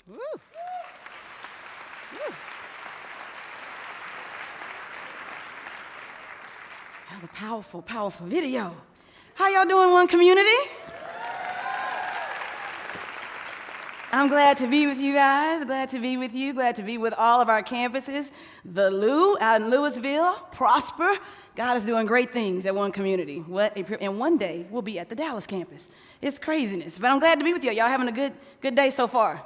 Woo. Woo. That was a powerful, powerful video. How y'all doing, One Community? I'm glad to be with you guys, glad to be with you, glad to be with all of our campuses. The Lou out in Louisville, Prosper. God is doing great things at One Community. And one day, we'll be at the Dallas campus. It's craziness, but I'm glad to be with you. Y'all having a good day so far?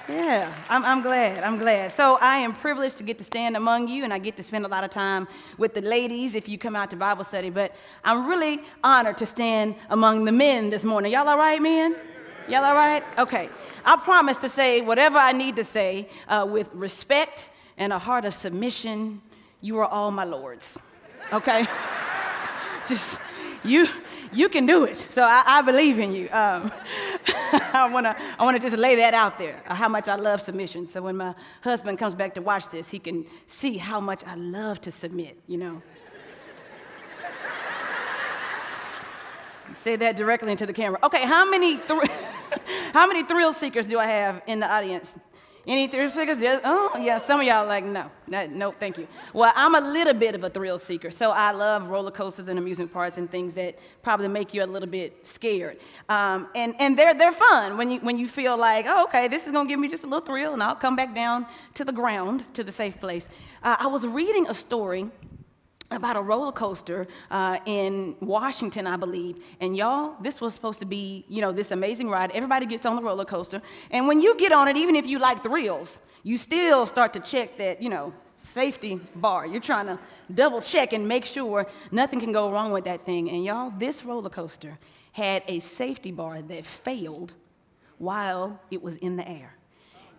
Yeah, I'm glad. So I am privileged to get to stand among you, and I get to spend a lot of time with the ladies if you come out to Bible study, but I'm really honored to stand among the men this morning. Y'all all right, men? Y'all all right? Okay. I promise to say whatever I need to say with respect and a heart of submission. You are all my lords, okay? Just, you can do it. So I believe in you. I wanna just lay that out there, how much I love submission. So when my husband comes back to watch this, he can see how much I love to submit, you know. Say that directly into the camera. Okay, how many thrill seekers do I have in the audience? Any thrill seekers? Oh, yeah, some of y'all are like, no, thank you. Well, I'm a little bit of a thrill seeker, so I love roller coasters and amusement parks and things that probably make you a little bit scared. And they're fun when you feel like, oh, okay, this is gonna give me just a little thrill, and I'll come back down to the ground, to the safe place. I was reading a story about a roller coaster in Washington, I believe. And y'all, this was supposed to be, this amazing ride. Everybody gets on the roller coaster. And when you get on it, even if you like thrills, you still start to check that, safety bar. You're trying to double check and make sure nothing can go wrong with that thing. And y'all, this roller coaster had a safety bar that failed while it was in the air.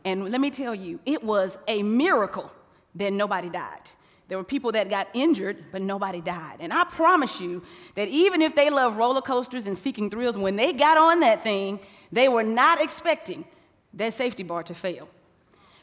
And let me tell you, it was a miracle that nobody died. There were people that got injured, but nobody died. And I promise you that even if they love roller coasters and seeking thrills, when they got on that thing, they were not expecting that safety bar to fail.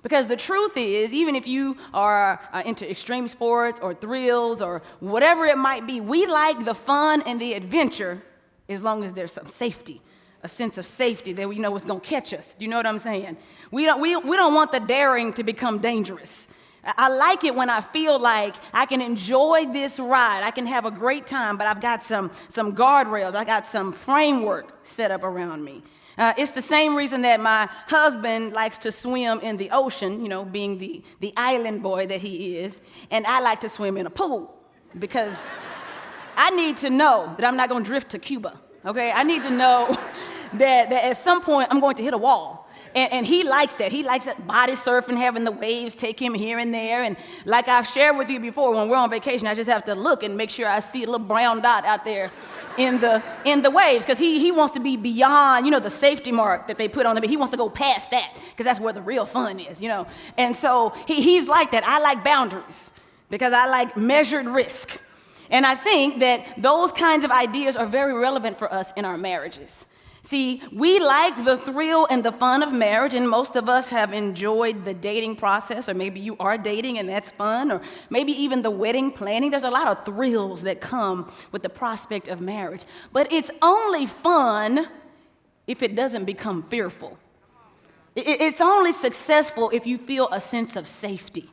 Because the truth is, even if you are into extreme sports or thrills or whatever it might be, we like the fun and the adventure as long as there's some safety, a sense of safety that we know is going to catch us. Do you know what I'm saying? We don't want the daring to become dangerous. I like it when I feel like I can enjoy this ride. I can have a great time, but I've got some guardrails. I got some framework set up around me. It's the same reason that my husband likes to swim in the ocean, being the island boy that he is, and I like to swim in a pool because I need to know that I'm not going to drift to Cuba, okay? I need to know that at some point I'm going to hit a wall. And he likes that. He likes that body surfing, having the waves take him here and there. And like I've shared with you before, when we're on vacation, I just have to look and make sure I see a little brown dot out there in the waves, because he wants to be beyond, the safety mark that they put on him. He wants to go past that, because that's where the real fun is, And so he's like that. I like boundaries because I like measured risk. And I think that those kinds of ideas are very relevant for us in our marriages. See, we like the thrill and the fun of marriage, and most of us have enjoyed the dating process, or maybe you are dating and that's fun, or maybe even the wedding planning. There's a lot of thrills that come with the prospect of marriage. But it's only fun if it doesn't become fearful. It's only successful if you feel a sense of safety.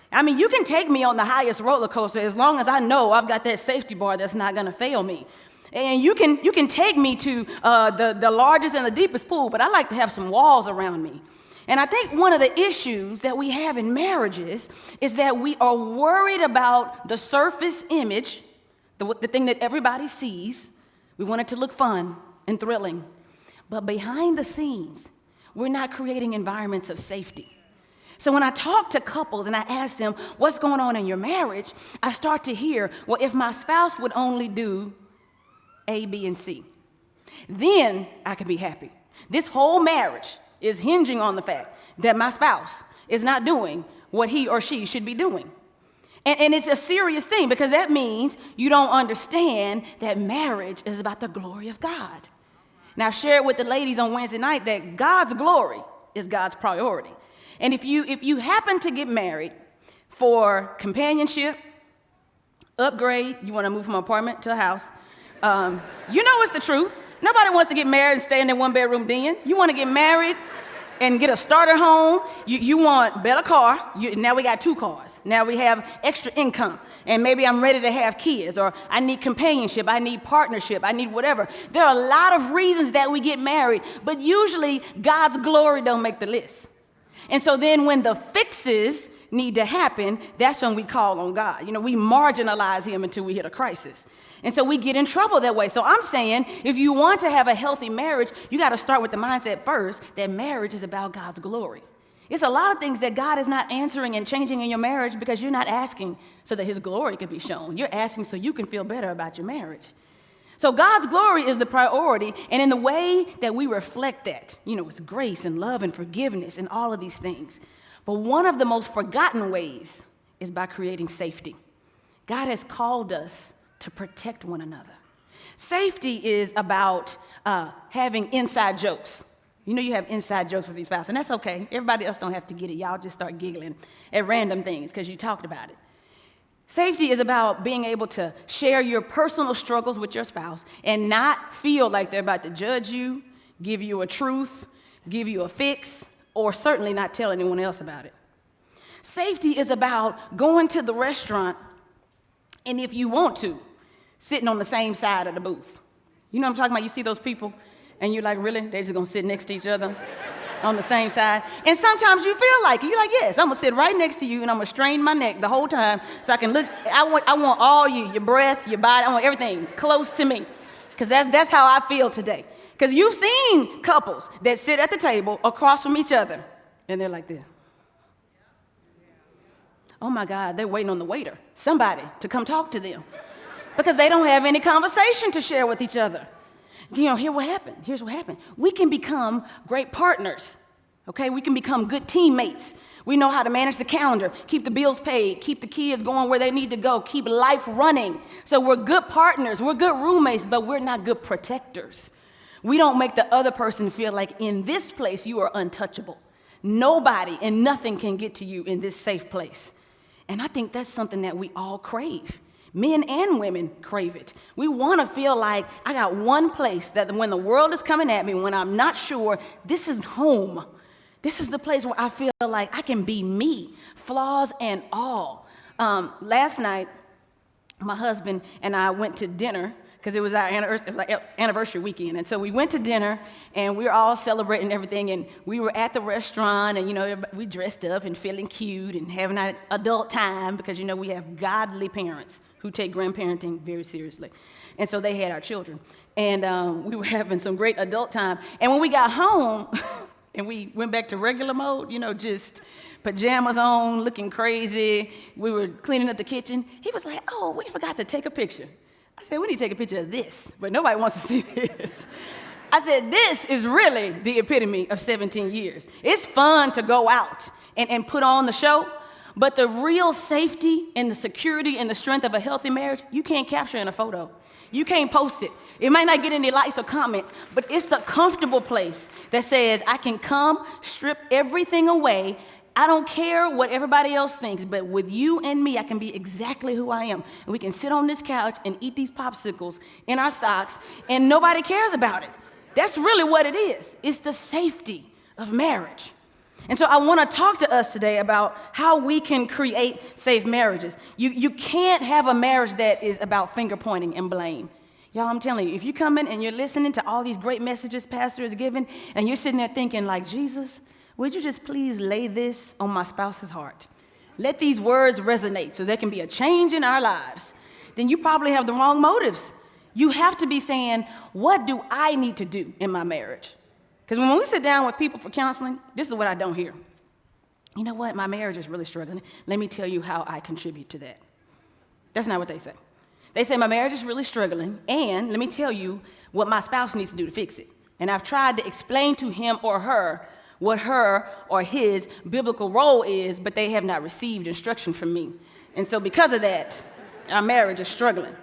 I mean, you can take me on the highest roller coaster as long as I know I've got that safety bar that's not going to fail me. And you can take me to the largest and the deepest pool, but I like to have some walls around me. And I think one of the issues that we have in marriages is that we are worried about the surface image, the thing that everybody sees. We want it to look fun and thrilling. But behind the scenes, we're not creating environments of safety. So when I talk to couples and I ask them, what's going on in your marriage, I start to hear, well, if my spouse would only do A, B, and C, then I can be happy. This whole marriage is hinging on the fact that my spouse is not doing what he or she should be doing. And it's a serious thing, because that means you don't understand that marriage is about the glory of God. Now, I shared with the ladies on Wednesday night that God's glory is God's priority. And if you happen to get married for companionship, upgrade, you want to move from an apartment to a house, it's the truth. Nobody wants to get married and stay in their one-bedroom den. You want to get married and get a starter home. You want better car. Now we got 2 cars. Now we have extra income. And maybe I'm ready to have kids, or I need companionship, I need partnership, I need whatever. There are a lot of reasons that we get married, but usually God's glory don't make the list. And so then when the fixes need to happen, that's when we call on God. We marginalize him until we hit a crisis. And so we get in trouble that way. So I'm saying, if you want to have a healthy marriage, you got to start with the mindset first that marriage is about God's glory. It's a lot of things that God is not answering and changing in your marriage because you're not asking so that his glory can be shown. You're asking so you can feel better about your marriage. So God's glory is the priority, and in the way that we reflect that, it's grace and love and forgiveness and all of these things. But one of the most forgotten ways is by creating safety. God has called us to protect one another. Safety is about having inside jokes. You have inside jokes with these spouses, and that's okay. Everybody else don't have to get it. Y'all just start giggling at random things because you talked about it. Safety is about being able to share your personal struggles with your spouse and not feel like they're about to judge you, give you a truth, give you a fix, or certainly not tell anyone else about it. Safety is about going to the restaurant and, if you want to, sitting on the same side of the booth. You know what I'm talking about? You see those people and you're like, really? They're just going to sit next to each other on the same side? And sometimes you feel like it. You're like, yes, I'm going to sit right next to you and I'm going to strain my neck the whole time so I can look. I want all you, your breath, your body. I want everything close to me because that's how I feel today. Because you've seen couples that sit at the table across from each other and they're like this. Oh my God, they're waiting on the waiter, somebody to come talk to them because they don't have any conversation to share with each other. Here's what happened. We can become great partners, okay? We can become good teammates. We know how to manage the calendar, keep the bills paid, keep the kids going where they need to go, keep life running. So we're good partners, we're good roommates, but we're not good protectors. We don't make the other person feel like in this place you are untouchable. Nobody and nothing can get to you in this safe place. And I think that's something that we all crave. Men and women crave it. We want to feel like I got one place that when the world is coming at me, when I'm not sure, this is home. This is the place where I feel like I can be me, flaws and all. Last night, my husband and I went to dinner because it was our anniversary weekend. And so we went to dinner, and we were all celebrating everything, and we were at the restaurant, and, we dressed up and feeling cute and having our adult time because, we have godly parents who take grandparenting very seriously. And so they had our children. And we were having some great adult time. And when we got home and we went back to regular mode, just pajamas on, looking crazy, we were cleaning up the kitchen, he was like, oh, we forgot to take a picture. I said, we need to take a picture of this, but nobody wants to see this. I said, this is really the epitome of 17 years. It's fun to go out and put on the show, but the real safety and the security and the strength of a healthy marriage, you can't capture in a photo. You can't post it. It might not get any likes or comments, but it's the comfortable place that says, I can come, strip everything away. I don't care what everybody else thinks, but with you and me, I can be exactly who I am. And we can sit on this couch and eat these popsicles in our socks, and nobody cares about it. That's really what it is. It's the safety of marriage. And so I want to talk to us today about how we can create safe marriages. You can't have a marriage that is about finger pointing and blame. Y'all, I'm telling you, if you come in and you're listening to all these great messages Pastor is giving, and you're sitting there thinking like, Jesus, would you just please lay this on my spouse's heart? Let these words resonate so there can be a change in our lives. Then you probably have the wrong motives. You have to be saying, what do I need to do in my marriage? Because when we sit down with people for counseling, this is what I don't hear. You know what? My marriage is really struggling. Let me tell you how I contribute to that. That's not what they say. They say my marriage is really struggling, and let me tell you what my spouse needs to do to fix it. And I've tried to explain to him or her what her or his biblical role is, but they have not received instruction from me. And so because of that, our marriage is struggling,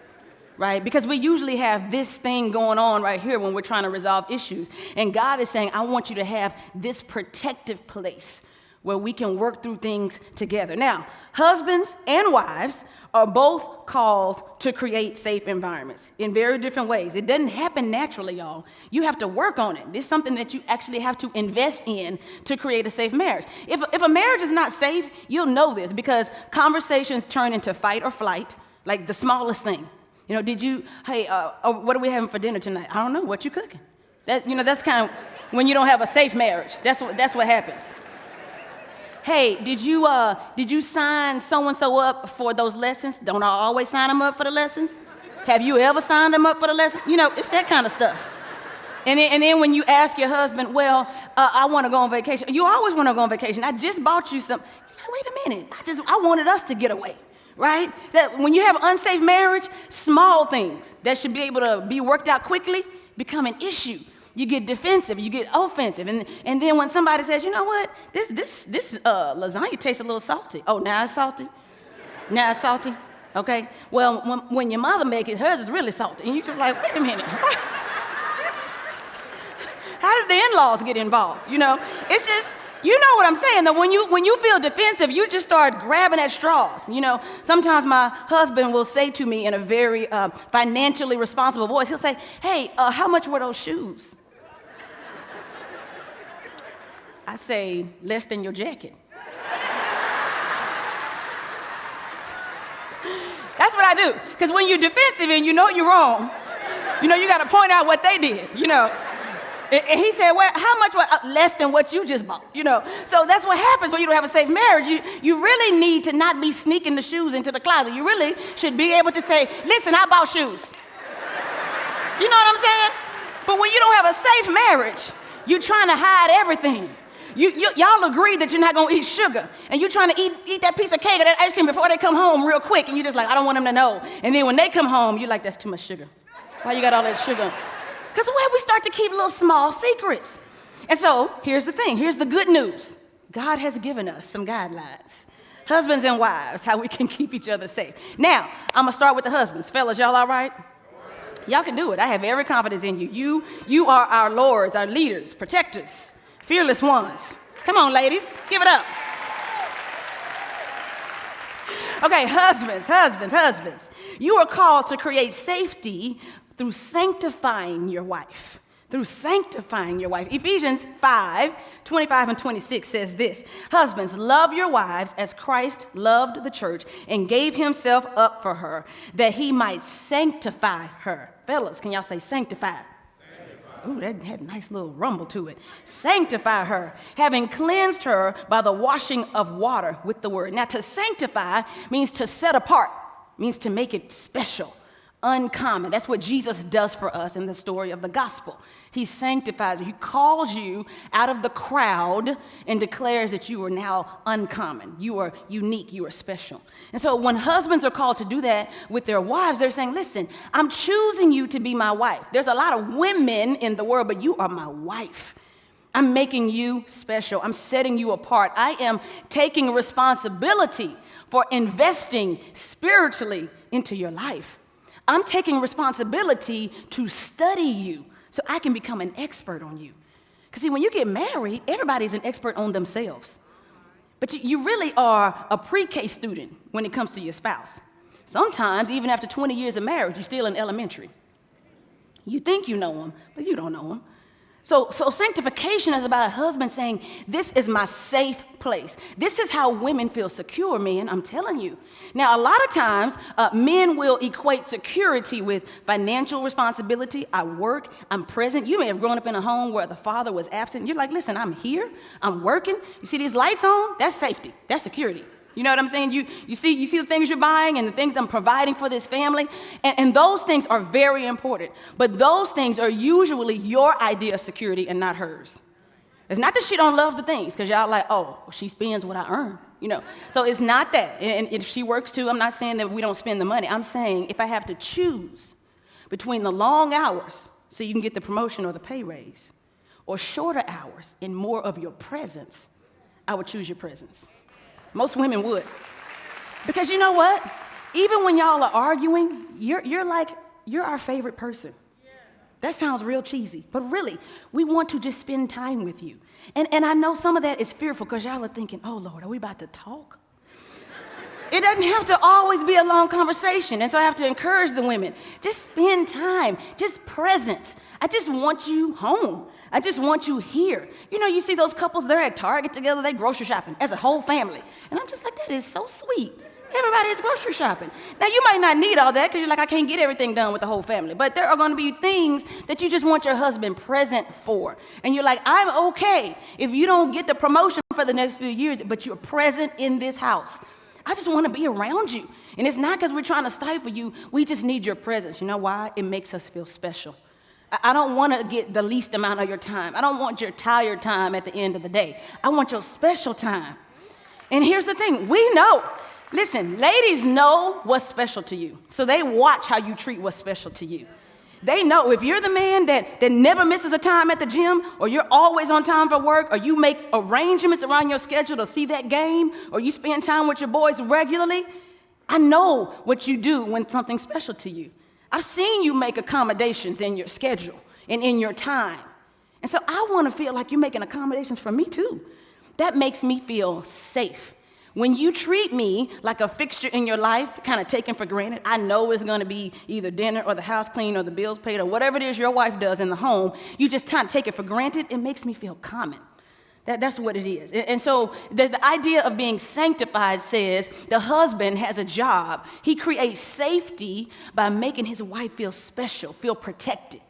right? Because we usually have this thing going on right here when we're trying to resolve issues. And God is saying, I want you to have this protective place where we can work through things together. Now, husbands and wives are both called to create safe environments in very different ways. It doesn't happen naturally, y'all. You have to work on it. This is something that you actually have to invest in to create a safe marriage. If a marriage is not safe, you'll know this because conversations turn into fight or flight, like the smallest thing. You know, what are we having for dinner tonight? I don't know. What you cooking? That's kind of when you don't have a safe marriage. That's what happens. Hey, did you sign so-and-so up for those lessons? Don't I always sign them up for the lessons? Have you ever signed them up for the lessons? It's that kind of stuff. And then when you ask your husband, I want to go on vacation. You always want to go on vacation. I just bought you some. Wait a minute. I wanted us to get away, right? That when you have unsafe marriage, small things that should be able to be worked out quickly become an issue. You get defensive, you get offensive. And then when somebody says, you know what, this lasagna tastes a little salty. Oh, now it's salty? Now it's salty? Okay. Well, when your mother makes it, hers is really salty. And you're just like, wait a minute. How did the in-laws get involved? It's just, you know what I'm saying, though. When you feel defensive, you just start grabbing at straws. Sometimes my husband will say to me in a very financially responsible voice, he'll say, hey, how much were those shoes? I say, less than your jacket. That's what I do. Because when you're defensive and you know you're wrong, you got to point out what they did, And he said, well, how much? Less than what you just bought, So that's what happens when you don't have a safe marriage. You really need to not be sneaking the shoes into the closet. You really should be able to say, listen, I bought shoes. You know what I'm saying? But when you don't have a safe marriage, you're trying to hide everything. Y'all agree that you're not going to eat sugar. And you're trying to eat that piece of cake or that ice cream before they come home real quick. And you're just like, I don't want them to know. And then when they come home, you're like, that's too much sugar. Why you got all that sugar? Because we start to keep little small secrets. And so here's the thing. Here's the good news. God has given us some guidelines. Husbands and wives, how we can keep each other safe. Now, I'm going to start with the husbands. Fellas, y'all all right? Y'all can do it. I have every confidence in you. You are our lords, our leaders, protectors, fearless ones. Come on, ladies. Give it up. Okay, husbands. You are called to create safety through sanctifying your wife. Ephesians 5:25 and 26 says this: husbands, love your wives as Christ loved the church and gave himself up for her, that he might sanctify her. Fellas, can y'all say sanctify? Ooh, that had a nice little rumble to it. Sanctify her, having cleansed her by the washing of water with the word. Now, to sanctify means to set apart, means to make it special, uncommon. That's what Jesus does for us in the story of the gospel. He sanctifies you. He calls you out of the crowd and declares that you are now uncommon. You are unique. You are special. And so when husbands are called to do that with their wives, they're saying, listen, I'm choosing you to be my wife. There's a lot of women in the world, but you are my wife. I'm making you special. I'm setting you apart. I am taking responsibility for investing spiritually into your life. I'm taking responsibility to study you so I can become an expert on you. Because see, when you get married, everybody's an expert on themselves. But you really are a pre-K student when it comes to your spouse. Sometimes, even after 20 years of marriage, you're still in elementary. You think you know them, but you don't know them. So sanctification is about a husband saying, this is my safe place. This is how women feel secure, men, I'm telling you. Now, a lot of times, men will equate security with financial responsibility. I work, I'm present. You may have grown up in a home where the father was absent. You're like, listen, I'm here, I'm working. You see these lights on? That's safety, that's security. You know what I'm saying? You see the things you're buying and the things I'm providing for this family. And those things are very important. But those things are usually your idea of security and not hers. It's not that she don't love the things, because y'all like, oh, she spends what I earn. So it's not that. And if she works too, I'm not saying that we don't spend the money. I'm saying if I have to choose between the long hours so you can get the promotion or the pay raise, or shorter hours and more of your presence, I would choose your presence. Most women would. Because you know what? Even when y'all are arguing, you're our favorite person. That sounds real cheesy, but really, we want to just spend time with you. And I know some of that is fearful because y'all are thinking, oh Lord, are we about to talk? It doesn't have to always be a long conversation. And so I have to encourage the women, just spend time, just presence. I just want you home. I just want you here. You know, you see those couples, they're at Target together, they grocery shopping as a whole family. And I'm just like, that is so sweet. Everybody is grocery shopping. Now, you might not need all that because you're like, I can't get everything done with the whole family. But there are going to be things that you just want your husband present for. And you're like, I'm okay if you don't get the promotion for the next few years, but you're present in this house. I just want to be around you. And it's not because we're trying to stifle you. We just need your presence. You know why? It makes us feel special. I don't want to get the least amount of your time. I don't want your tired time at the end of the day. I want your special time. And here's the thing. We know. Listen, ladies know what's special to you. So they watch how you treat what's special to you. They know if you're the man that never misses a time at the gym, or you're always on time for work, or you make arrangements around your schedule to see that game, or you spend time with your boys regularly, I know what you do when something's special to you. I've seen you make accommodations in your schedule and in your time. And so I want to feel like you're making accommodations for me too. That makes me feel safe. When you treat me like a fixture in your life, kind of taken for granted, I know it's going to be either dinner or the house clean or the bills paid or whatever it is your wife does in the home. You just kind of take it for granted. It makes me feel common. That's what it is. And so the idea of being sanctified says the husband has a job. He creates safety by making his wife feel special, feel protected.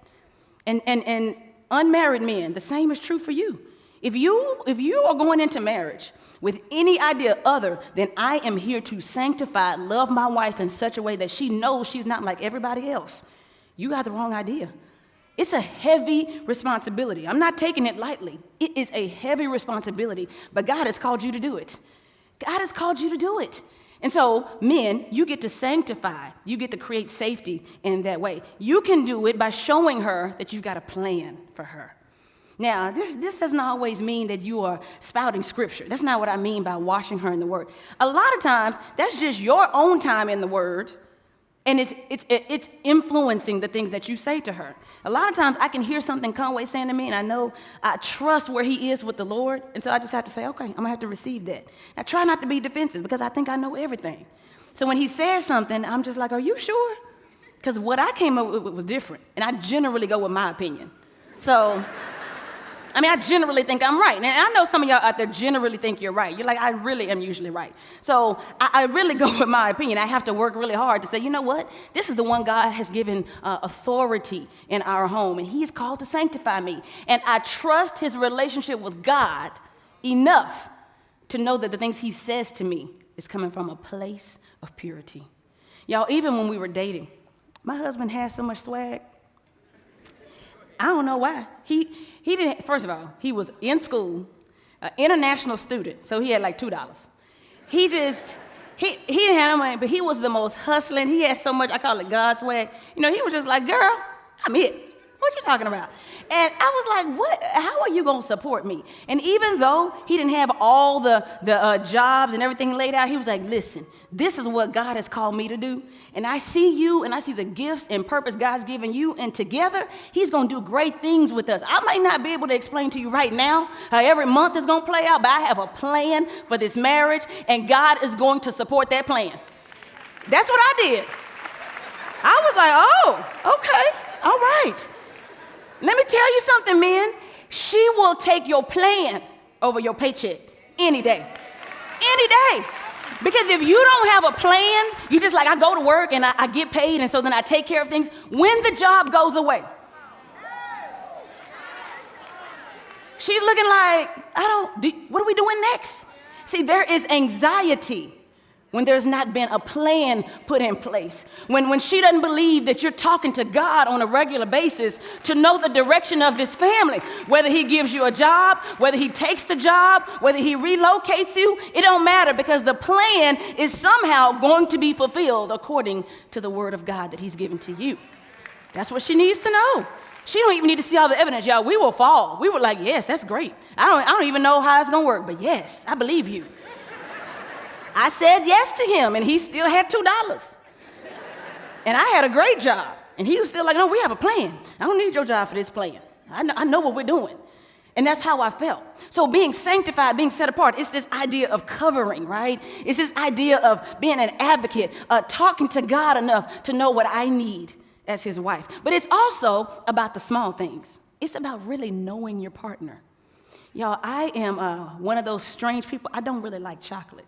And unmarried men, the same is true for you. If you are going into marriage with any idea other than I am here to sanctify, love my wife in such a way that she knows she's not like everybody else, you got the wrong idea. It's a heavy responsibility. I'm not taking it lightly. It is a heavy responsibility, but God has called you to do it. God has called you to do it. And so, men, you get to sanctify. You get to create safety in that way. You can do it by showing her that you've got a plan for her. Now, this doesn't always mean that you are spouting scripture. That's not what I mean by washing her in the word. A lot of times, that's just your own time in the word, and it's influencing the things that you say to her. A lot of times, I can hear something Conway saying to me, and I know I trust where he is with the Lord, and so I just have to say, okay, I'm going to have to receive that. Now, try not to be defensive, because I think I know everything. So when he says something, I'm just like, are you sure? Because what I came up with was different, and I generally go with my opinion. So I generally think I'm right. And I know some of y'all out there generally think you're right. You're like, I really am usually right. So I really go with my opinion. I have to work really hard to say, you know what? This is the one God has given authority in our home, and he's called to sanctify me. And I trust his relationship with God enough to know that the things he says to me is coming from a place of purity. Y'all, even when we were dating, my husband had so much swag. I don't know why. He didn't, first of all, he was in school, an international student, so he had like $2. He didn't have no money, but he was the most hustling. He had so much, I call it God's swag. You know, he was just like, girl, I'm it. What you talking about? And I was like, what? How are you going to support me? And even though he didn't have all the jobs and everything laid out, he was like, listen, this is what God has called me to do. And I see you, and I see the gifts and purpose God's given you, and together, he's going to do great things with us. I might not be able to explain to you right now how every month is going to play out, but I have a plan for this marriage, and God is going to support that plan. That's what I did. I was like, oh, okay, all right. Let me tell you something, men. She will take your plan over your paycheck any day. Any day. Because if you don't have a plan, you just like, I go to work and I get paid, and so then I take care of things. When the job goes away, she's looking like, what are we doing next? See, there is anxiety when there's not been a plan put in place, when she doesn't believe that you're talking to God on a regular basis to know the direction of this family, whether he gives you a job, whether he takes the job, whether he relocates you, it don't matter, because the plan is somehow going to be fulfilled according to the word of God that he's given to you. That's what she needs to know. She don't even need to see all the evidence. Y'all, we will fall. We were like, yes, that's great. I don't even know how it's going to work, but yes, I believe you. I said yes to him, and he still had $2. And I had a great job. And he was still like, no, we have a plan. I don't need your job for this plan. I know what we're doing. And that's how I felt. So being sanctified, being set apart, it's this idea of covering, right? It's this idea of being an advocate, talking to God enough to know what I need as his wife. But it's also about the small things. It's about really knowing your partner. Y'all, I am one of those strange people. I don't really like chocolate.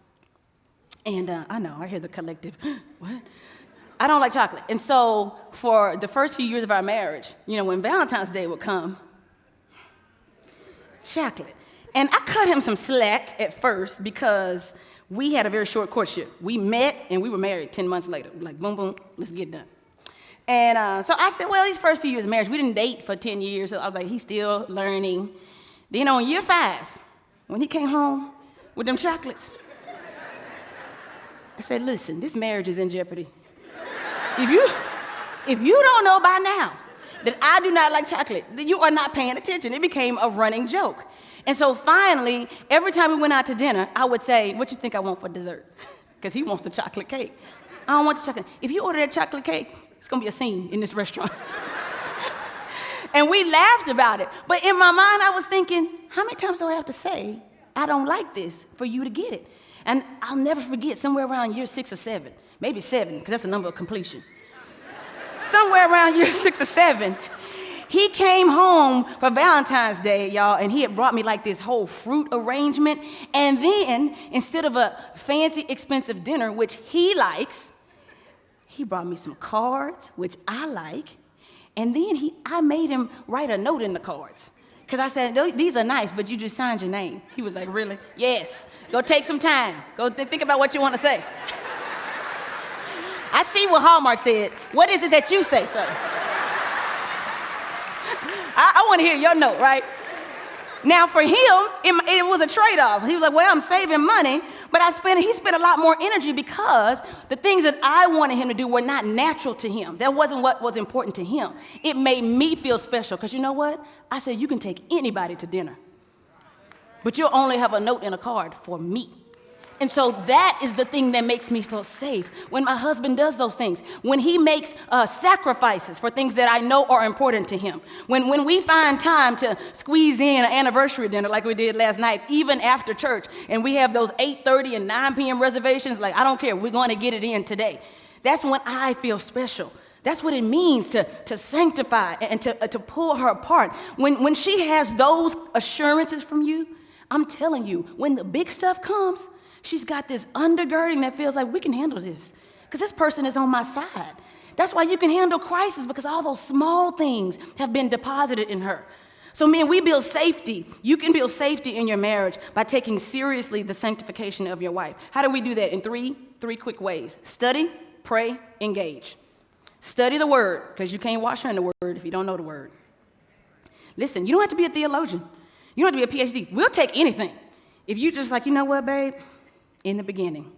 And I know, I hear the collective, what? I don't like chocolate. And so for the first few years of our marriage, when Valentine's Day would come, chocolate. And I cut him some slack at first because we had a very short courtship. We met and we were married 10 months later. Like, boom, boom, let's get done. And so I said, well, these first few years of marriage, we didn't date for 10 years. So I was like, he's still learning. Then on year 5, when he came home with them chocolates, I said, listen, this marriage is in jeopardy. If you don't know by now that I do not like chocolate, then you are not paying attention. It became a running joke. And so finally, every time we went out to dinner, I would say, what you think I want for dessert? Because he wants the chocolate cake. I don't want the chocolate. If you order that chocolate cake, it's going to be a scene in this restaurant. And we laughed about it. But in my mind, I was thinking, how many times do I have to say, I don't like this for you to get it? And I'll never forget, somewhere around year 6 or 7, maybe 7, because that's the number of completion. Somewhere around year 6 or 7, he came home for Valentine's Day, y'all, and he had brought me like this whole fruit arrangement. And then, instead of a fancy, expensive dinner, which he likes, he brought me some cards, which I like. And then I made him write a note in the cards. Because I said, these are nice, but you just signed your name. He was like, really? Yes. Go take some time. Go think about what you want to say. I see what Hallmark said. What is it that you say, sir? I want to hear your note, right? Now, for him, it was a trade-off. He was like, well, I'm saving money, but he spent a lot more energy because the things that I wanted him to do were not natural to him. That wasn't what was important to him. It made me feel special because you know what? I said, you can take anybody to dinner, but you'll only have a note and a card for me. And so that is the thing that makes me feel safe. When my husband does those things, when he makes sacrifices for things that I know are important to him, when we find time to squeeze in an anniversary dinner like we did last night, even after church, and we have those 8:30 and 9 p.m. reservations, like, I don't care, we're going to get it in today. That's when I feel special. That's what it means to sanctify and to pull her apart. When she has those assurances from you, I'm telling you, when the big stuff comes, she's got this undergirding that feels like we can handle this because this person is on my side. That's why you can handle crisis, because all those small things have been deposited in her. So, men, we build safety. You can build safety in your marriage by taking seriously the sanctification of your wife. How do we do that? In three quick ways. Study, pray, engage. Study the word, because you can't wash her in the word if you don't know the word. Listen, you don't have to be a theologian. You don't have to be a PhD. We'll take anything. If you just like, you know what, babe? In the beginning,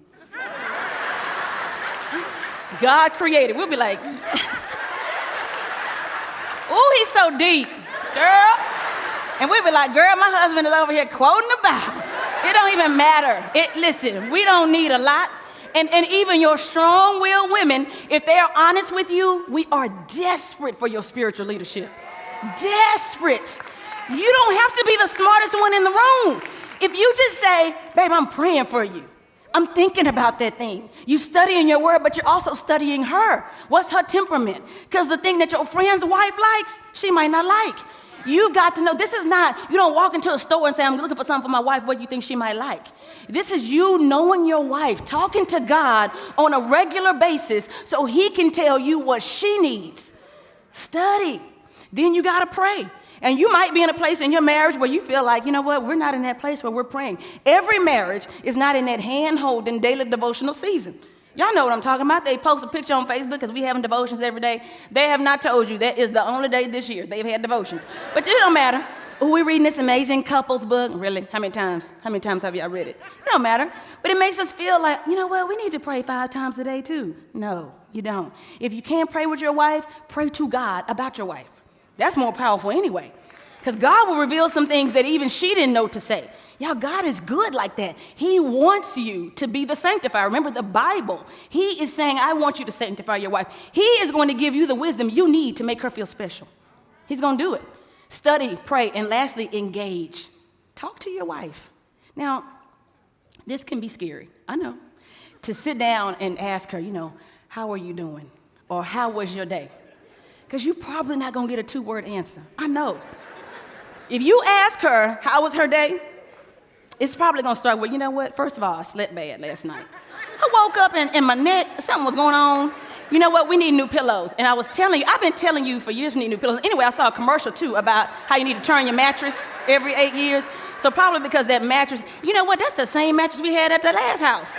God created. We'll be like, yes. Oh, he's so deep, girl. And we'll be like, girl, my husband is over here quoting the Bible. It don't even matter. Listen, we don't need a lot. And even your strong-willed women, if they are honest with you, we are desperate for your spiritual leadership. Desperate. You don't have to be the smartest one in the room. If you just say, babe, I'm praying for you. I'm thinking about that thing. You studying your word, but you're also studying her. What's her temperament? Because the thing that your friend's wife likes, she might not like. You got to know, this is not, you don't walk into a store and say, I'm looking for something for my wife, what do you think she might like? This is you knowing your wife, talking to God on a regular basis so he can tell you what she needs. Study. Then you got to pray. And you might be in a place in your marriage where you feel like, you know what, we're not in that place where we're praying. Every marriage is not in that hand-holding daily devotional season. Y'all know what I'm talking about. They post a picture on Facebook because we having devotions every day. They have not told you that is the only day this year they've had devotions. But it don't matter. Oh, we're reading this amazing couples book. Really? How many times? How many times have y'all read it? It don't matter. But it makes us feel like, you know what, we need to pray 5 times a day too. No, you don't. If you can't pray with your wife, pray to God about your wife. That's more powerful anyway. Because God will reveal some things that even she didn't know to say. Y'all, God is good like that. He wants you to be the sanctifier. Remember the Bible. He is saying, I want you to sanctify your wife. He is going to give you the wisdom you need to make her feel special. He's going to do it. Study, pray, and lastly, engage. Talk to your wife. Now, this can be scary. I know. To sit down and ask her, how are you doing? Or how was your day? Because you're probably not going to get a 2-word answer. I know. If you ask her, how was her day? It's probably going to start with, you know what? First of all, I slept bad last night. I woke up and my neck, something was going on. You know what? We need new pillows. And I've been telling you for years we need new pillows. Anyway, I saw a commercial too about how you need to turn your mattress every 8 years. So probably because that mattress, you know what? That's the same mattress we had at the last house.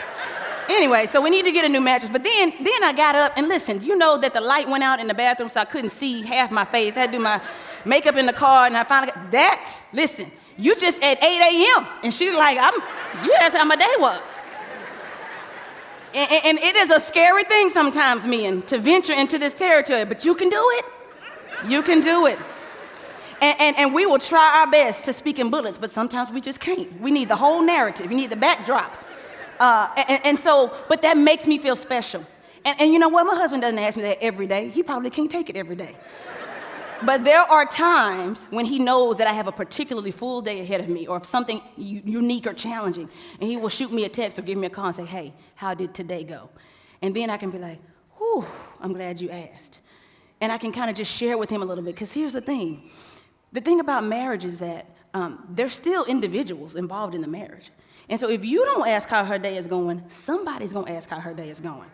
Anyway, so we need to get a new mattress. But then I got up and listened. You know that the light went out in the bathroom, so I couldn't see half my face. I had to do my makeup in the car, and I finally got, listen, you just at 8 a.m. And she's like, you asked how my day was. And it is a scary thing sometimes, men, to venture into this territory, but you can do it. You can do it. And we will try our best to speak in bullets, but sometimes we just can't. We need the whole narrative. We need the backdrop. But that makes me feel special. And you know what? My husband doesn't ask me that every day. He probably can't take it every day. But there are times when he knows that I have a particularly full day ahead of me or something unique or challenging, and he will shoot me a text or give me a call and say, hey, how did today go? And then I can be like, whew, I'm glad you asked. And I can kind of just share with him a little bit, because here's the thing. The thing about marriage is that there's still individuals involved in the marriage. And so if you don't ask how her day is going, somebody's going to ask how her day is going.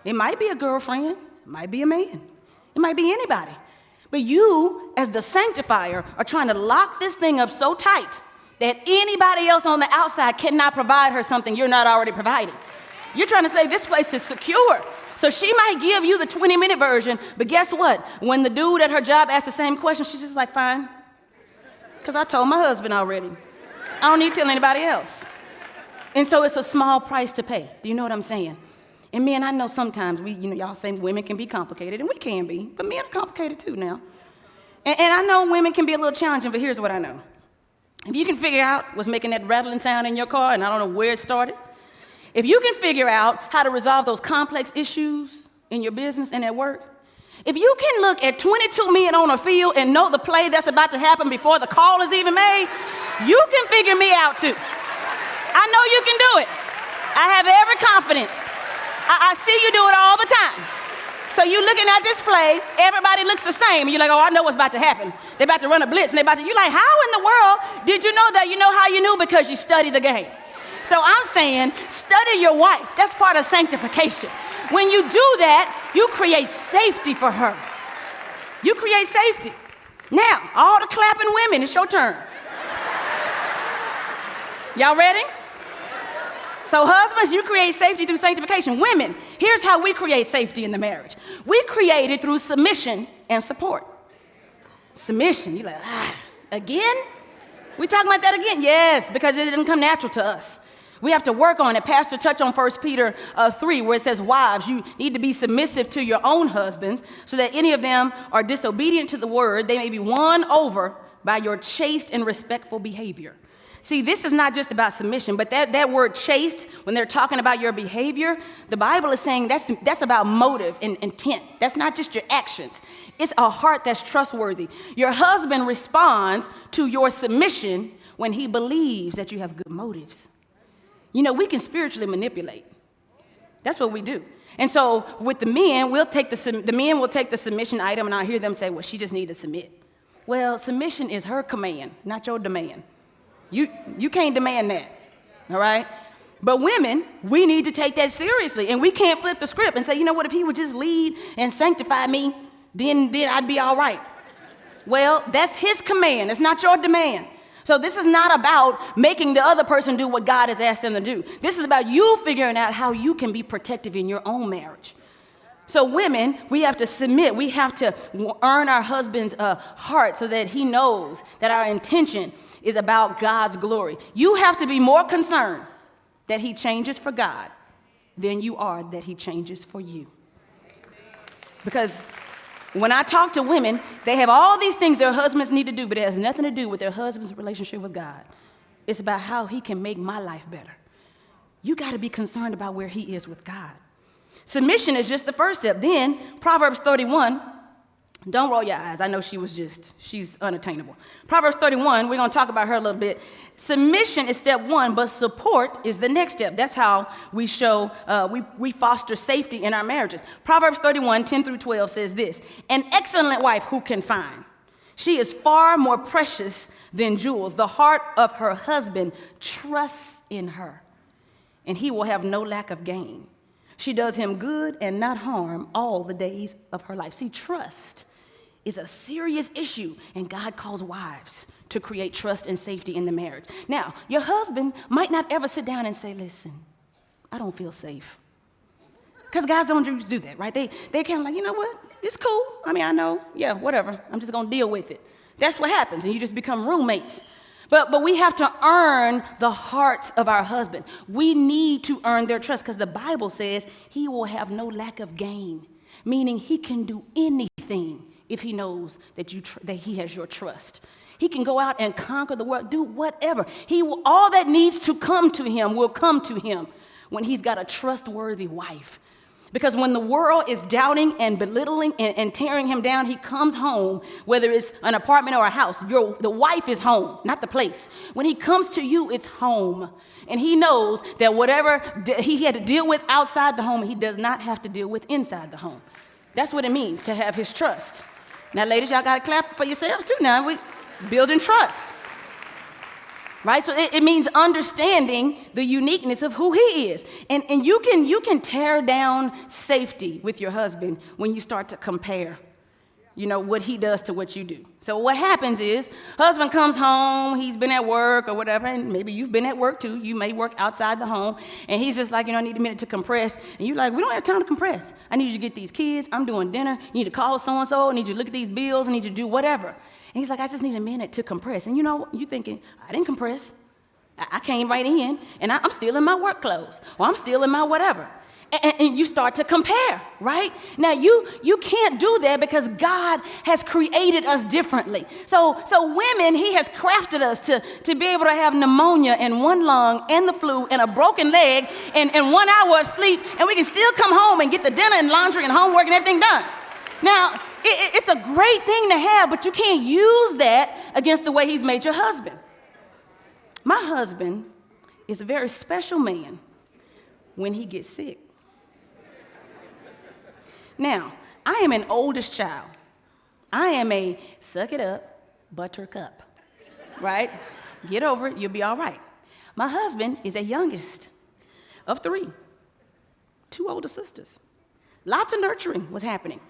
It might be a girlfriend, it might be a man, it might be anybody. But you, as the sanctifier, are trying to lock this thing up so tight that anybody else on the outside cannot provide her something you're not already providing. You're trying to say this place is secure. So she might give you the 20-minute version, but guess what? When the dude at her job asks the same question, she's just like, fine, because I told my husband already. I don't need to tell anybody else. And so it's a small price to pay. Do you know what I'm saying? And men, I know sometimes y'all say women can be complicated, and we can be, but men are complicated too now. And I know women can be a little challenging, but here's what I know. If you can figure out what's making that rattling sound in your car, and I don't know where it started, if you can figure out how to resolve those complex issues in your business and at work, if you can look at 22 men on a field and know the play that's about to happen before the call is even made, you can figure me out too. I know you can do it. I have every confidence. I see you do it all the time. So you're looking at this play, everybody looks the same, and you're like, oh, I know what's about to happen. They're about to run a blitz, and you're like, how in the world did you know that? You know how you knew? Because you study the game. So I'm saying, study your wife. That's part of sanctification. When you do that, you create safety for her. You create safety. Now, all the clapping women, it's your turn. Y'all ready? So husbands, you create safety through sanctification. Women, here's how we create safety in the marriage. We create it through submission and support. Submission, you're like, again? We talking about that again? Yes, because it didn't come natural to us. We have to work on it. Pastor touched on 1 Peter 3, where it says, wives, you need to be submissive to your own husbands, so that any of them are disobedient to the word, they may be won over by your chaste and respectful behavior. See, this is not just about submission, but that word chaste, when they're talking about your behavior, the Bible is saying that's about motive and intent. That's not just your actions. It's a heart that's trustworthy. Your husband responds to your submission when he believes that you have good motives. We can spiritually manipulate. That's what we do. And so with the men, the men will take the submission item, and I hear them say, well, she just needs to submit. Well, submission is her command, not your demand. You can't demand that, all right? But women, we need to take that seriously, and we can't flip the script and say, you know what, if he would just lead and sanctify me, then I'd be all right. Well, that's his command. It's not your demand. So this is not about making the other person do what God has asked them to do. This is about you figuring out how you can be protective in your own marriage. So women, we have to submit. We have to earn our husband's heart so that he knows that our intention is about God's glory. You have to be more concerned that he changes for God than you are that he changes for you. Because When I talk to women, they have all these things their husbands need to do, but it has nothing to do with their husband's relationship with God. It's about how he can make my life better. You got to be concerned about where he is with God. Submission is just the first step. Then, Proverbs 31, don't roll your eyes. I know she's unattainable. Proverbs 31, we're going to talk about her a little bit. Submission is step one, but support is the next step. That's how we show, we foster safety in our marriages. Proverbs 31, 10 through 12 says this: an excellent wife who can find? She is far more precious than jewels. The heart of her husband trusts in her, and he will have no lack of gain. She does him good and not harm all the days of her life. See, trust is a serious issue, and God calls wives to create trust and safety in the marriage. Now, your husband might not ever sit down and say, listen, I don't feel safe. Because guys don't do that, right? They kind of like, you know what? It's cool. I mean, I know. Yeah, whatever. I'm just going to deal with it. That's what happens, and you just become roommates. But we have to earn the hearts of our husband. We need to earn their trust because the Bible says he will have no lack of gain, meaning he can do anything if he knows that he has your trust. He can go out and conquer the world, do whatever. All that needs to come to him will come to him when he's got a trustworthy wife. Because when the world is doubting and belittling and tearing him down, he comes home, whether it's an apartment or a house. The wife is home, not the place. When he comes to you, it's home. And he knows that whatever he had to deal with outside the home, he does not have to deal with inside the home. That's what it means to have his trust. Now, ladies, y'all got to clap for yourselves too now. We building trust. Right? So it means understanding the uniqueness of who he is. And you can tear down safety with your husband when you start to compare, what he does to what you do. So what happens is, husband comes home, he's been at work or whatever, and maybe you've been at work too. You may work outside the home, and he's just like, I need a minute to compress. And you're like, we don't have time to compress. I need you to get these kids. I'm doing dinner. You need to call so-and-so. I need you to look at these bills. I need you to do whatever. And he's like, I just need a minute to compress. And you're thinking, I didn't compress. I came right in, and I'm still in my work clothes, or I'm still in my whatever. And you start to compare, right? Now, you can't do that because God has created us differently. So women, he has crafted us to be able to have pneumonia in one lung and the flu and a broken leg and 1 hour of sleep, and we can still come home and get the dinner and laundry and homework and everything done. Now, it's a great thing to have, but you can't use that against the way he's made your husband. My husband is a very special man when he gets sick. Now, I am an oldest child. I am a suck it up, buttercup, right? Get over it, you'll be all right. My husband is a youngest of 3, 2 older sisters. Lots of nurturing was happening.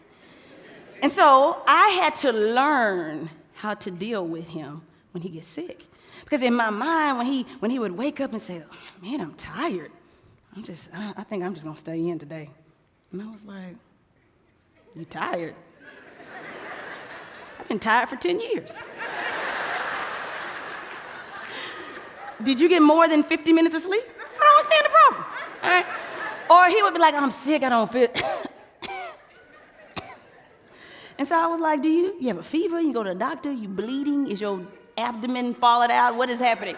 And so I had to learn how to deal with him when he gets sick. Because in my mind, when he would wake up and say, man, I'm tired. I think I'm just going to stay in today. And I was like, you tired? I've been tired for 10 years. Did you get more than 50 minutes of sleep? I don't understand the problem. All right? Or he would be like, I'm sick, I don't feel. And so I was like, you have a fever? You go to the doctor? You bleeding? Is your abdomen falling out? What is happening?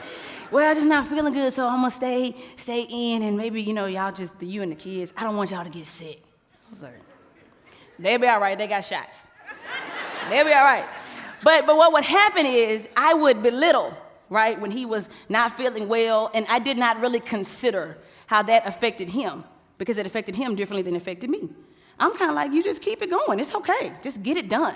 Well, I'm just not feeling good, so I'm going to stay in, and maybe, y'all just, you and the kids, I don't want y'all to get sick. I was like, they'll be all right. They got shots. They'll be all right. But what would happen is I would belittle, right, when he was not feeling well, and I did not really consider how that affected him because it affected him differently than it affected me. I'm kind of like, you just keep it going. It's okay. Just get it done.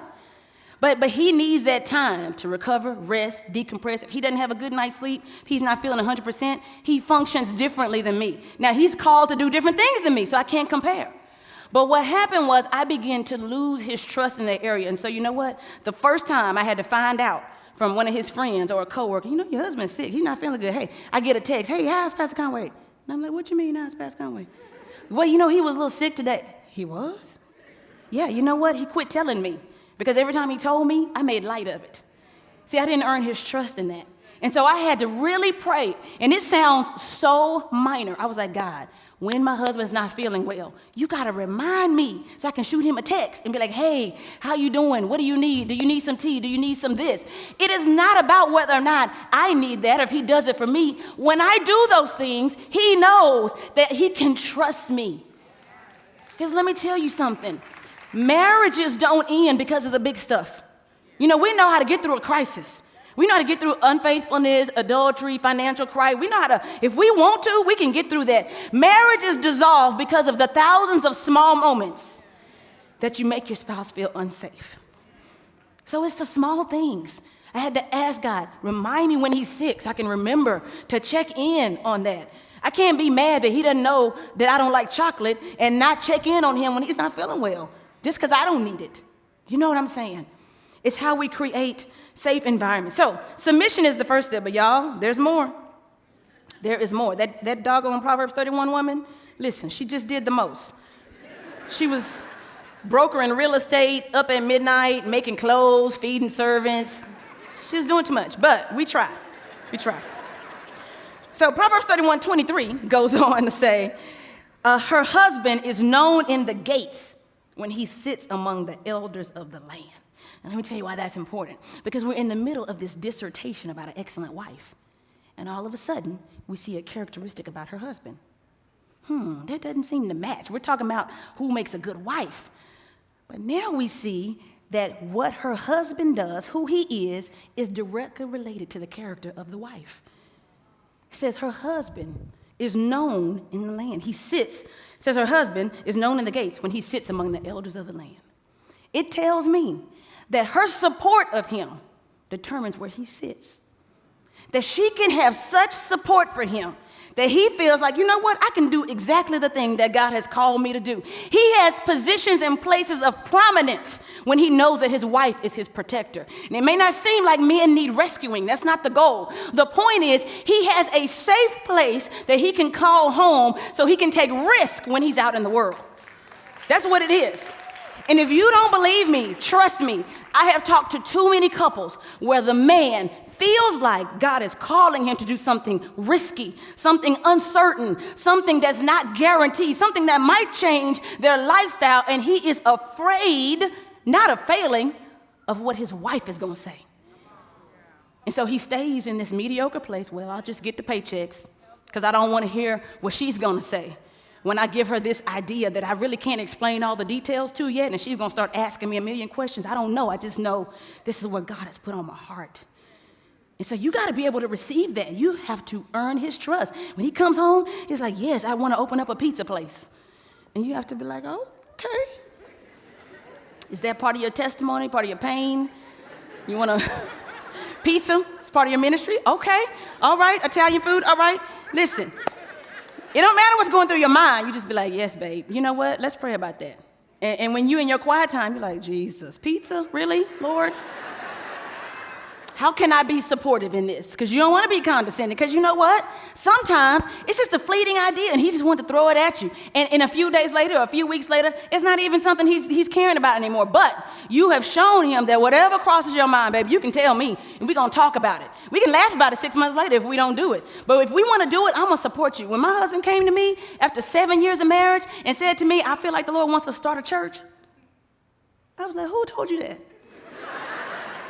But he needs that time to recover, rest, decompress. If he doesn't have a good night's sleep, if he's not feeling 100%, he functions differently than me. Now, he's called to do different things than me, so I can't compare. But what happened was I began to lose his trust in that area. And so you know what? The first time I had to find out from one of his friends or a coworker, your husband's sick. He's not feeling good. Hey, I get a text. Hey, how's Pastor Conway? And I'm like, what you mean, how's Pastor Conway? Well, he was a little sick today. He was? Yeah, you know what? He quit telling me because every time he told me, I made light of it. See, I didn't earn his trust in that. And so I had to really pray. And it sounds so minor. I was like, God, when my husband's not feeling well, you got to remind me so I can shoot him a text and be like, hey, how you doing? What do you need? Do you need some tea? Do you need some this? It is not about whether or not I need that or if he does it for me. When I do those things, he knows that he can trust me. Because let me tell you something. Marriages don't end because of the big stuff. You know, we know how to get through a crisis. We know how to get through unfaithfulness, adultery, financial crisis. We know how to, if we want to, we can get through that. Marriages dissolve because of the thousands of small moments that you make your spouse feel unsafe. So it's the small things. I had to ask God, remind me when he's sick so I can remember to check in on that. I can't be mad that he doesn't know that I don't like chocolate and not check in on him when he's not feeling well, just because I don't need it. You know what I'm saying? It's how we create safe environments. So submission is the first step, but y'all, there's more. There is more. That doggone Proverbs 31 woman, listen, she just did the most. She was brokering real estate, up at midnight, making clothes, feeding servants. She was doing too much, but we try. We try. So Proverbs 31:23 goes on to say, her husband is known in the gates when he sits among the elders of the land. And let me tell you why that's important. Because we're in the middle of this dissertation about an excellent wife. And all of a sudden, we see a characteristic about her husband. That doesn't seem to match. We're talking about who makes a good wife. But now we see that what her husband does, who he is directly related to the character of the wife. It says her husband is known in the land. He sits, says her husband is known in the gates when he sits among the elders of the land. It tells me that her support of him determines where he sits. That she can have such support for him that he feels like, you know what, I can do exactly the thing that God has called me to do. He has positions and places of prominence when he knows that his wife is his protector. And it may not seem like men need rescuing. That's not the goal. The point is he has a safe place that he can call home so he can take risk when he's out in the world. That's what it is. And if you don't believe me, trust me, I have talked to too many couples where the man feels like God is calling him to do something risky, something uncertain, something that's not guaranteed, something that might change their lifestyle, and he is afraid, not of failing, of what his wife is going to say. And so he stays in this mediocre place. Well, I'll just get the paychecks because I don't want to hear what she's going to say. When I give her this idea that I really can't explain all the details to yet, and she's going to start asking me a million questions, I don't know. I just know this is what God has put on my heart. And so you got to be able to receive that. You have to earn his trust. When he comes home, he's like, yes, I want to open up a pizza place. And you have to be like, oh, okay. Is that part of your testimony, part of your pain? You want a pizza? It's part of your ministry? Okay. All right. Italian food? All right. Listen. It don't matter what's going through your mind. You just be like, yes, babe. You know what? Let's pray about that. And when you in your quiet time, you're like, Jesus, pizza? Really, Lord? How can I be supportive in this? Because you don't want to be condescending. Because you know what? Sometimes it's just a fleeting idea, and he just wants to throw it at you. And a few days later, or a few weeks later, it's not even something he's caring about anymore. But you have shown him that whatever crosses your mind, baby, you can tell me, and we're going to talk about it. We can laugh about it 6 months later if we don't do it. But if we want to do it, I'm going to support you. When my husband came to me after 7 years of marriage and said to me, I feel like the Lord wants to start a church, I was like, who told you that?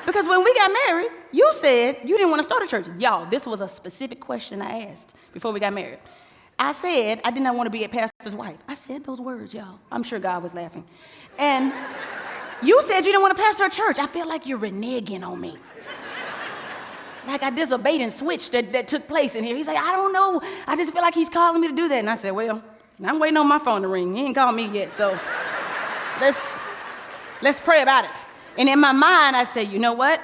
Because when we got married, you said you didn't want to start a church. Y'all, this was a specific question I asked before we got married. I said I did not want to be a pastor's wife. I said those words, y'all. I'm sure God was laughing. And you said you didn't want to pastor a church. I feel like you're reneging on me. Like I disobeyed and switched that took place in here. He's like, I don't know. I just feel like he's calling me to do that. And I said, well, I'm waiting on my phone to ring. He ain't called me yet, so let's pray about it. And in my mind, I said, you know what?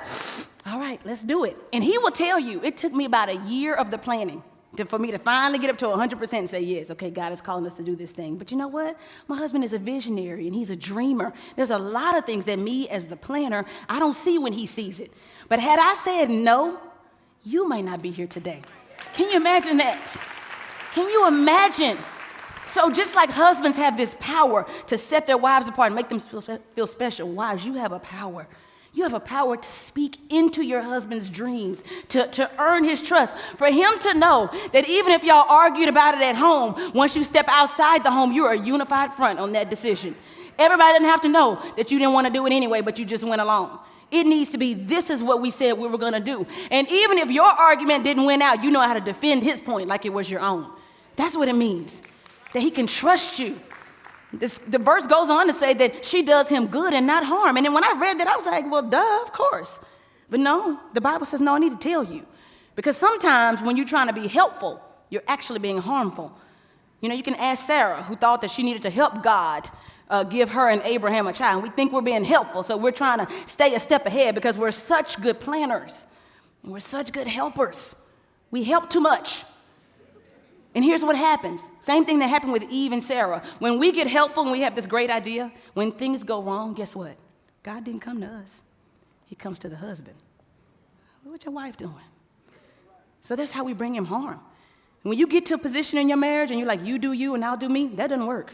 All right, let's do it. And he will tell you, it took me about a year of the planning for me to finally get up to 100% and say, yes, okay, God is calling us to do this thing. But you know what? My husband is a visionary, and he's a dreamer. There's a lot of things that me as the planner, I don't see when he sees it. But had I said no, you may not be here today. Can you imagine that? Can you imagine? So just like husbands have this power to set their wives apart and make them feel special, wives, you have a power. You have a power to speak into your husband's dreams, to earn his trust, for him to know that even if y'all argued about it at home, once you step outside the home, you're a unified front on that decision. Everybody doesn't have to know that you didn't want to do it anyway, but you just went along. It needs to be, this is what we said we were going to do. And even if your argument didn't win out, you know how to defend his point like it was your own. That's what it means, that he can trust you. The verse goes on to say that she does him good and not harm. And then when I read that, I was like, well, duh, of course. But no, the Bible says, no, I need to tell you. Because sometimes when you're trying to be helpful, you're actually being harmful. You know, you can ask Sarah, who thought that she needed to help God give her and Abraham a child. And we think we're being helpful, so we're trying to stay a step ahead because we're such good planners and we're such good helpers. We help too much. And here's what happens. Same thing that happened with Eve and Sarah. When we get helpful and we have this great idea, when things go wrong, guess what? God didn't come to us. He comes to the husband. What's your wife doing? So that's how we bring him harm. When you get to a position in your marriage and you're like, you do you and I'll do me, that doesn't work.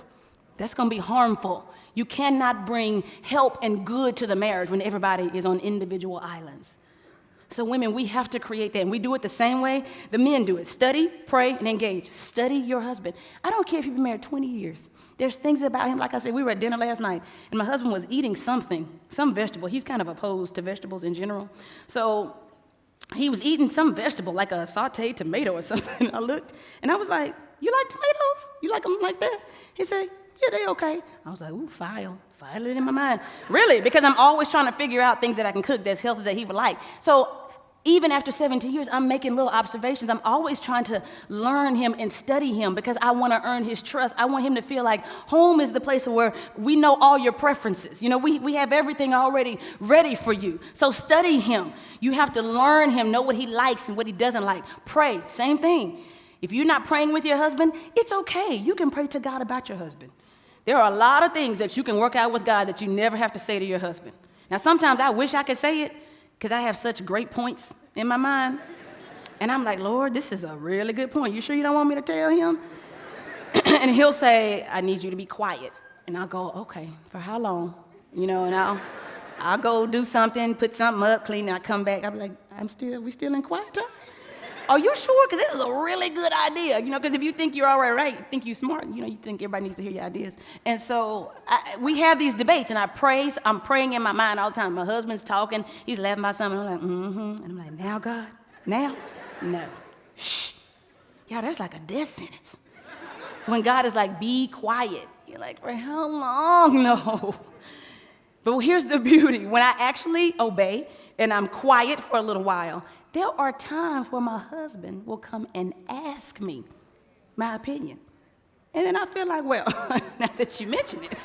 That's going to be harmful. You cannot bring help and good to the marriage when everybody is on individual islands. So women, we have to create that, and we do it the same way the men do it. Study, pray, and engage. Study your husband. I don't care if you've been married 20 years. There's things about him, like I said, we were at dinner last night, and my husband was eating something, some vegetable. He's kind of opposed to vegetables in general. So he was eating some vegetable, like a sauteed tomato or something. I looked, and I was like, you like tomatoes? You like them like that? He said, yeah, they okay. I was like, ooh, file it in my mind. Really, because I'm always trying to figure out things that I can cook that's healthy that he would like. So even after 17 years, I'm making little observations. I'm always trying to learn him and study him because I want to earn his trust. I want him to feel like home is the place where we know all your preferences. You know, we have everything already ready for you. So study him. You have to learn him, know what he likes and what he doesn't like. Pray, same thing. If you're not praying with your husband, it's okay. You can pray to God about your husband. There are a lot of things that you can work out with God that you never have to say to your husband. Now, sometimes I wish I could say it because I have such great points in my mind. And I'm like, Lord, this is a really good point. You sure you don't want me to tell him? And he'll say, I need you to be quiet. And I'll go, okay, for how long? You know, and I'll go do something, put something up, clean, and I come back. I'll be like, we still in quiet time? Are you sure? Because this is a really good idea. You know, because if you think you're already right, you think you're smart, you know, you think everybody needs to hear your ideas. And so we have these debates, and I'm praying in my mind all the time. My husband's talking, he's laughing about something. I'm like, mm-hmm. And I'm like, now, God? Now? No. Shh. Yeah, that's like a death sentence. When God is like, be quiet. You're like, for how long? No. But here's the beauty. When I actually obey and I'm quiet for a little while, there are times where my husband will come and ask me my opinion. And then I feel like, well, now that you mention it,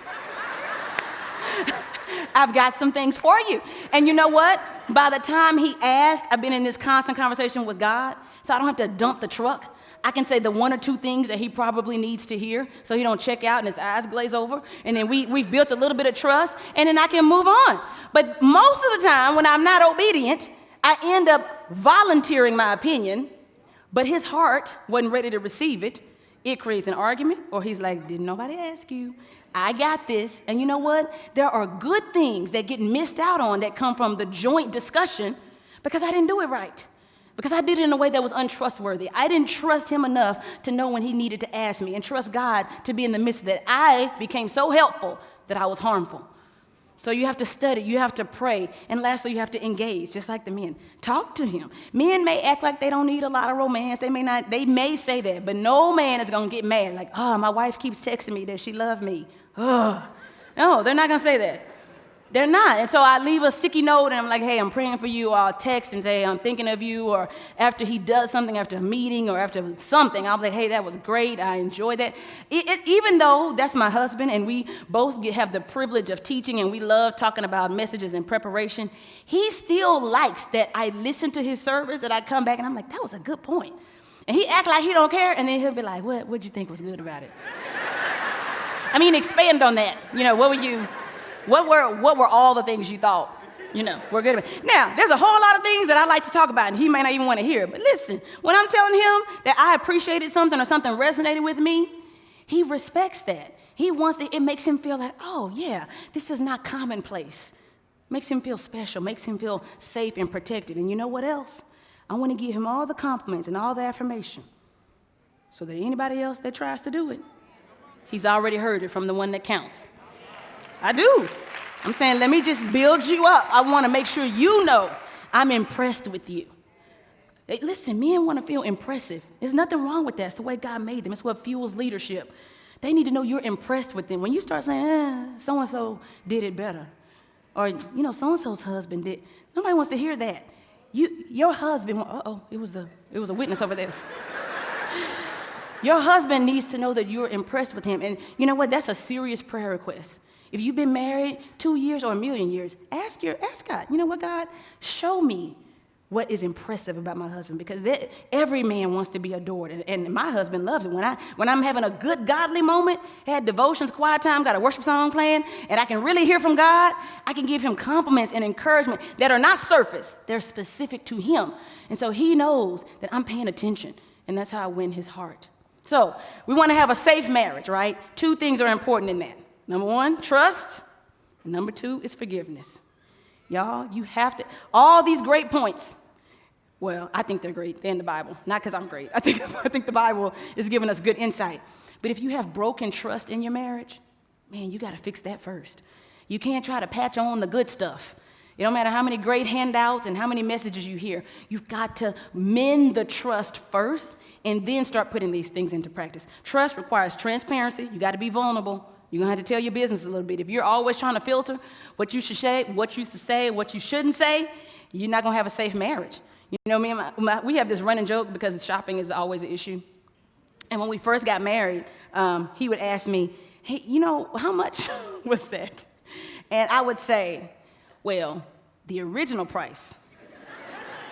I've got some things for you. And you know what? By the time he asked, I've been in this constant conversation with God, so I don't have to dump the truck. I can say the one or two things that he probably needs to hear so he don't check out and his eyes glaze over. And then we've built a little bit of trust, and then I can move on. But most of the time when I'm not obedient, I end up volunteering my opinion, but his heart wasn't ready to receive it. It creates an argument, or he's like, didn't nobody ask you? I got this. And you know what? There are good things that get missed out on that come from the joint discussion because I didn't do it right. Because I did it in a way that was untrustworthy. I didn't trust him enough to know when he needed to ask me and trust God to be in the midst of that. I became so helpful that I was harmful. So you have to study, you have to pray, and lastly, you have to engage, just like the men. Talk to him. Men may act like they don't need a lot of romance. They may say that, but no man is going to get mad like, oh, my wife keeps texting me that she loves me. Oh. No, they're not going to say that. They're not. And so I leave a sticky note, and I'm like, hey, I'm praying for you. Or I'll text and say, I'm thinking of you. Or after he does something, after a meeting or after something, I'll be like, hey, that was great. I enjoyed that. Even though that's my husband, and we both have the privilege of teaching, and we love talking about messages and preparation, he still likes that I listen to his service, that I come back, and I'm like, that was a good point. And he act like he don't care, and then he'll be like, what'd you think was good about it? I mean, expand on that. You know, what were all the things you thought, were good about? Now, there's a whole lot of things that I like to talk about, and he may not even want to hear. But listen, when I'm telling him that I appreciated something or something resonated with me, he respects that. He wants it makes him feel like, oh, yeah, this is not commonplace. Makes him feel special, makes him feel safe and protected. And you know what else? I want to give him all the compliments and all the affirmation so that anybody else that tries to do it, he's already heard it from the one that counts. I do. I'm saying, let me just build you up. I want to make sure you know I'm impressed with you. Hey, listen, men want to feel impressive. There's nothing wrong with that. It's the way God made them. It's what fuels leadership. They need to know you're impressed with them. When you start saying, so-and-so did it better, or, so-and-so's husband did, nobody wants to hear that. Your husband, it was a witness over there. Your husband needs to know that you're impressed with him. And you know what? That's a serious prayer request. If you've been married 2 years or 1,000,000 years, ask God, you know what, God? Show me what is impressive about my husband, because every man wants to be adored, and my husband loves it. When I'm having a good godly moment, had devotions, quiet time, got a worship song playing, and I can really hear from God, I can give him compliments and encouragement that are not surface, they're specific to him. And so he knows that I'm paying attention, and that's how I win his heart. So we want to have a safe marriage, right? 2 things are important in that. Number 1, trust, and number 2 is forgiveness. Y'all, you have to, all these great points, well, I think they're great. They're in the Bible. Not because I'm great. I think the Bible is giving us good insight. But if you have broken trust in your marriage, man, you got to fix that first. You can't try to patch on the good stuff. It don't matter how many great handouts and how many messages you hear. You've got to mend the trust first and then start putting these things into practice. Trust requires transparency. You got to be vulnerable. You're going to have to tell your business a little bit. If you're always trying to filter what you should say, what you shouldn't say, you're not going to have a safe marriage. You know, we have this running joke because shopping is always an issue. And when we first got married, he would ask me, hey, how much was that? And I would say, well, the original price.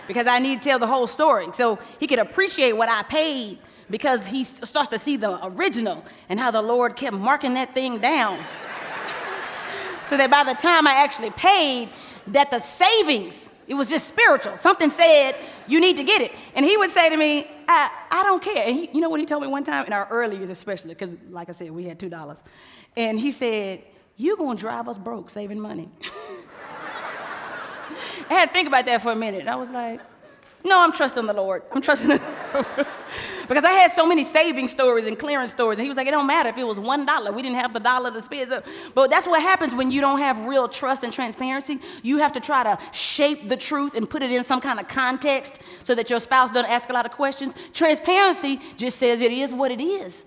Because I need to tell the whole story. So he could appreciate what I paid, because he starts to see the original and how the Lord kept marking that thing down. So that by the time I actually paid, that the savings, it was just spiritual. Something said, you need to get it. And he would say to me, I don't care. And you know what he told me one time, in our early years especially, because like I said, we had $2. And he said, you're going to drive us broke saving money. I had to think about that for a minute. I was like, no, I'm trusting the Lord. I'm trusting the Lord. Because I had so many saving stories and clearance stories. And he was like, it don't matter if it was $1. We didn't have the dollar to spend. So, but that's what happens when you don't have real trust and transparency. You have to try to shape the truth and put it in some kind of context so that your spouse doesn't ask a lot of questions. Transparency just says it is what it is.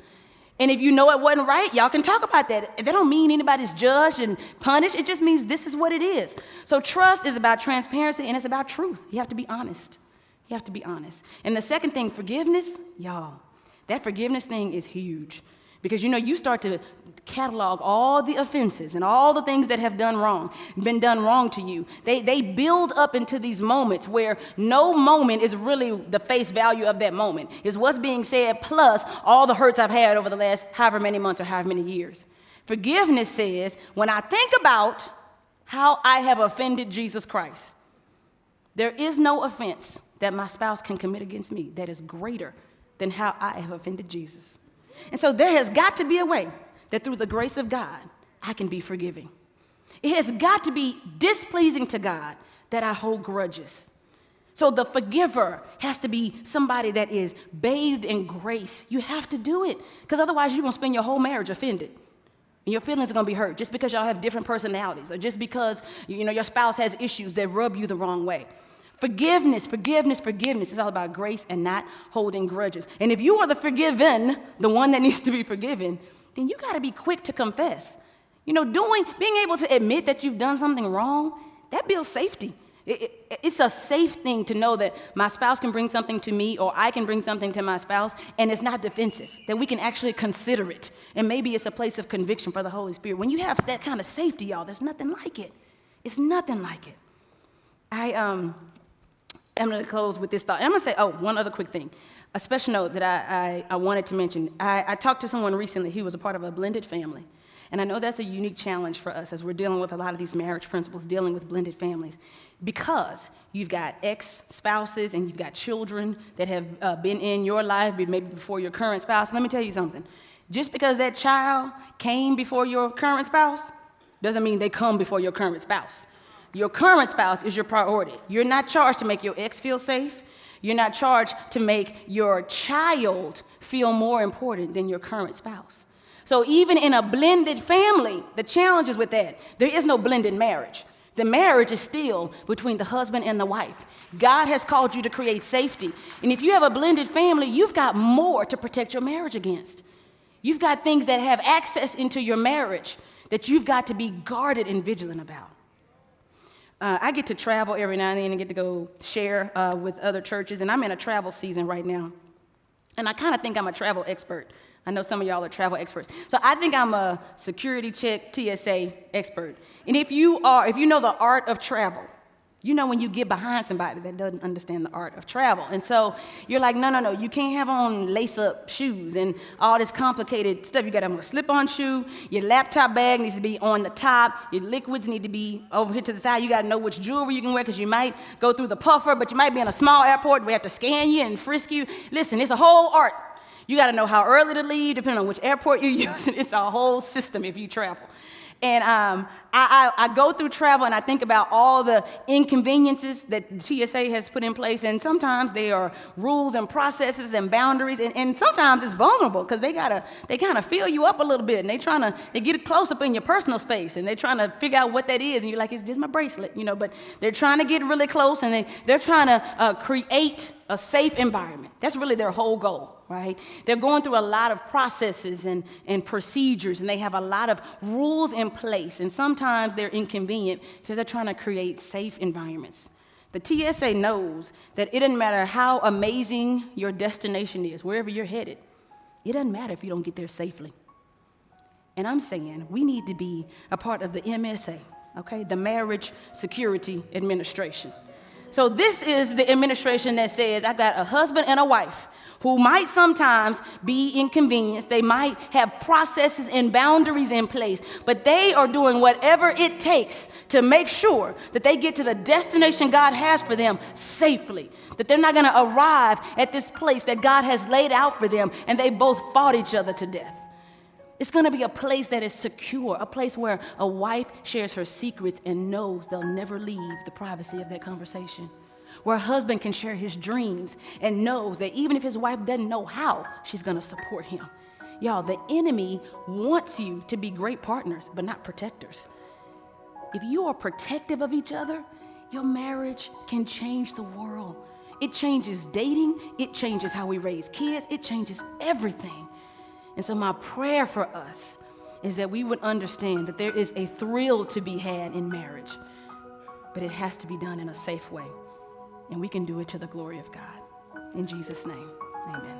And if you know it wasn't right, y'all can talk about that. That don't mean anybody's judged and punished. It just means this is what it is. So trust is about transparency, and it's about truth. You have to be honest. You have to be honest. And the second thing, forgiveness, y'all, that forgiveness thing is huge. Because, you start to catalog all the offenses and all the things that have been done wrong to you. They build up into these moments where no moment is really the face value of that moment. It's what's being said plus all the hurts I've had over the last however many months or however many years. Forgiveness says, when I think about how I have offended Jesus Christ, there is no offense that my spouse can commit against me that is greater than how I have offended Jesus. And so there has got to be a way that through the grace of God, I can be forgiving. It has got to be displeasing to God that I hold grudges. So the forgiver has to be somebody that is bathed in grace. You have to do it, because otherwise you're going to spend your whole marriage offended. And your feelings are going to be hurt just because y'all have different personalities, or just because your spouse has issues that rub you the wrong way. Forgiveness. It's all about grace and not holding grudges. And if you are the forgiven, the one that needs to be forgiven, then you got to be quick to confess. Being able to admit that you've done something wrong, that builds safety. It's a safe thing to know that my spouse can bring something to me, or I can bring something to my spouse, and it's not defensive, that we can actually consider it. And maybe it's a place of conviction for the Holy Spirit. When you have that kind of safety, y'all, there's nothing like it. It's nothing like it. I'm going to close with this thought. I'm going to say, one other quick thing. A special note that I wanted to mention. I talked to someone recently who was a part of a blended family. And I know that's a unique challenge for us as we're dealing with a lot of these marriage principles, dealing with blended families. Because you've got ex-spouses and you've got children that have been in your life, maybe before your current spouse. Let me tell you something. Just because that child came before your current spouse doesn't mean they come before your current spouse. Your current spouse is your priority. You're not charged to make your ex feel safe. You're not charged to make your child feel more important than your current spouse. So even in a blended family, the challenge is with that. There is no blended marriage. The marriage is still between the husband and the wife. God has called you to create safety. And if you have a blended family, you've got more to protect your marriage against. You've got things that have access into your marriage that you've got to be guarded and vigilant about. I get to travel every now and then and get to go share with other churches, and I'm in a travel season right now. And I kind of think I'm a travel expert. I know some of y'all are travel experts. So I think I'm a security check TSA expert. And if you know the art of travel, you know when you get behind somebody that doesn't understand the art of travel. And so you're like, no, you can't have on lace-up shoes and all this complicated stuff. You got to have a slip-on shoe. Your laptop bag needs to be on the top. Your liquids need to be over here to the side. You got to know which jewelry you can wear because you might go through the puffer, but you might be in a small airport. We have to scan you and frisk you. Listen, it's a whole art. You got to know how early to leave, depending on which airport you're using. It's a whole system if you travel. And I go through travel and I think about all the inconveniences that TSA has put in place. And sometimes they are rules and processes and boundaries. And sometimes it's vulnerable because they kind of feel you up a little bit. And they get close up in your personal space. And they're trying to figure out what that is. And you're like, it's just my bracelet, but they're trying to get really close. And they're trying to create a safe environment. That's really their whole goal, right? They're going through a lot of processes and procedures, and they have a lot of rules in place, and sometimes they're inconvenient because they're trying to create safe environments. The TSA knows that it doesn't matter how amazing your destination is, wherever you're headed, it doesn't matter if you don't get there safely. And I'm saying we need to be a part of the MSA, okay? The Marriage Security Administration. So this is the administration that says, I got a husband and a wife who might sometimes be inconvenienced. They might have processes and boundaries in place, but they are doing whatever it takes to make sure that they get to the destination God has for them safely, that they're not going to arrive at this place that God has laid out for them, and they both fought each other to death. It's going to be a place that is secure, a place where a wife shares her secrets and knows they'll never leave the privacy of that conversation, where a husband can share his dreams and knows that even if his wife doesn't know how, she's going to support him. Y'all, the enemy wants you to be great partners, but not protectors. If you are protective of each other, your marriage can change the world. It changes dating. It changes how we raise kids. It changes everything. And so my prayer for us is that we would understand that there is a thrill to be had in marriage, but it has to be done in a safe way. And we can do it to the glory of God. In Jesus' name, amen.